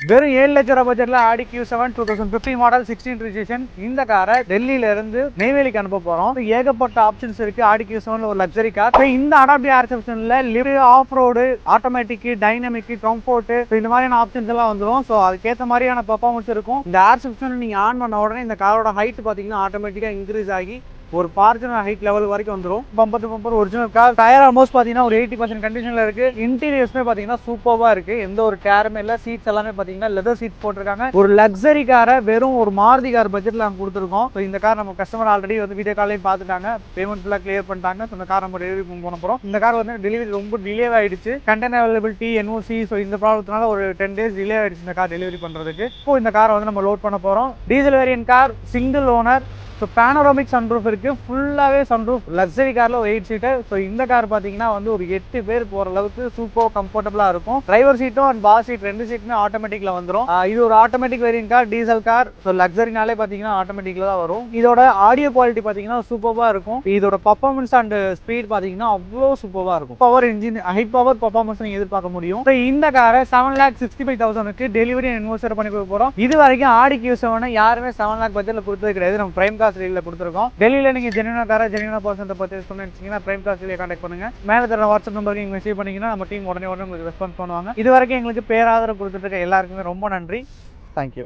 வெறும் 7 லட்சம் ரூபாய் பட்ஜெட்ல ஆடி Q7 2015 மாடல் 16 ரிஜிஸ்ட்ரேஷன். இந்த காரை டெல்லியில இருந்து நெய்வேலிக்கு அனுப்ப போறோம். ஏகப்பட்ட ஆப்ஷன்ஸ் இருக்கு. ஆடி Q7 ஒரு லக்ஸரி கார். இந்த அடாப்டிவ் ஏர் சஸ்பென்ஷன்ல lift, off road, automatic, dynamic, comfort இந்த மாதிரியான ஆப்ஷன்ஸ் எல்லாம் வந்துடும். ஸோ அதுக்கேற்ற மாதிரியான பெர்ஃபார்மன்ஸ் இருக்கும். இந்த ஏர் சஸ்பென்ஷன் நீங்க ஆன் பண்ண உடனே இந்த காரோட ஹைட் பாத்தீங்கன்னா ஆட்டோமேட்டிக்கா இன்க்ரீஸ் ஆகி ஒரு ஃபார்ச்சுனர் ஹைட் லெவல் வரைக்கும் வந்துடும். Bumper original car. Tyre almost பாத்தீங்கன்னா ஒரு 80% கண்டிஷன்ல இருக்கு. இன்டீரியர்ஸ்மே பாத்தீங்கன்னா சூப்பர்வா இருக்கு. எந்த ஒரு டேருமே இல்ல. சீட்ஸ் எல்லாமே பாத்தீங்கன்னா லெதர் சீட்ஸ் போட்டிருக்காங்க. ஒரு லக்ஸரி காரை வெறும் ஒரு மாருதி கார் பட்ஜெட்ல நாங்க கொடுத்துருக்கோம். இந்த கார் நம்ம கஸ்டமர் ஆல்ரெடி வந்து வீடியோ காலையும் பார்த்துட்டாங்க. பேமெண்ட் ஃபுல்லா கிளியர் பண்ணிட்டாங்க. இந்த கார் நம்ம டெலிவரி பண்ண போறோம். இந்த கார் வந்து டெலிவரி ரொம்ப டிலே ஆயிடுச்சு. கண்டெய்னர் அவைலபிலிட்டி, NOC, ஸோ இந்த ப்ராப்ளத்தினால ஒரு 10 days டிலே ஆயிடுச்சு இந்த கார் டெலிவரி பண்றதுக்கு. இப்போ இந்த காரை வந்து நம்ம லோட் பண்ண போறோம். Diesel variant car, single owner. So panoramic sunroof இருக்கு. ஃபுல்லாவே சன்ரூஃப். லக்ஸரி கார்ல ஒரு 8 சீட்டர். ஸோ இந்த கார் பாத்தீங்கன்னா வந்து ஒரு 8 பேர் போற அளவுக்கு சூப்பர் கம்ஃபர்டபுளா இருக்கும். டிரைவர் சீட்டும் அண்ட் பாஸ் சீட் 2 சீட்டுமே ஆட்டோமேட்டிக்ல வந்துடும். இது ஒரு automatic variant car, diesel car. So லக்ஸரினாலே பாத்தீங்கன்னா ஆட்டோமேட்டிக்ல தான் வரும். இதோட ஆடியோ குவாலிட்டி பாத்தீங்கன்னா சூப்பர்வா இருக்கும். இதோட பர்ஃபார்மன்ஸ் அண்ட் ஸ்பீட் பாத்தீங்கன்னா அவ்வளோ சூப்பர்வா இருக்கும். Power engine, high power performance நீங்க எதிர்பார்க்க முடியும். இந்த காரை 7,65,000 டெலிவரி இன்வெஸ்டர் பண்ணி கொடுக்க போறோம். இது வரைக்கும் ஆடி Q7 யாருமே 7 lakh பட்ஜெட்ல கொடுத்தது கிடையாது. நம்ம பிரைம் கார் சீரியல்ல கொடுத்துருக்கோம். டெல்லியில நீங்க ஜெனுவனா காரை ஜெனுவனா பர்சன்ட் பர்ச்சேஸ் பண்ணீங்கன்னா பிரைம் கார் சீரியல் கான்டாக்ட் பண்ணுங்க. மேல தர வாட்ஸ்அப் நம்பருக்கு நீங்க மெசேஜ் பண்ணீங்கன்னா நம்ம டீம் உடனே உங்களுக்கு ரெஸ்பான்ஸ் பண்ணுவாங்க. இது வரைக்கும் எங்களுக்கு பேராதரவு கொடுத்துட்டு இருக்க எல்லாருக்குமே ரொம்ப நன்றி. தேங்க்யூ.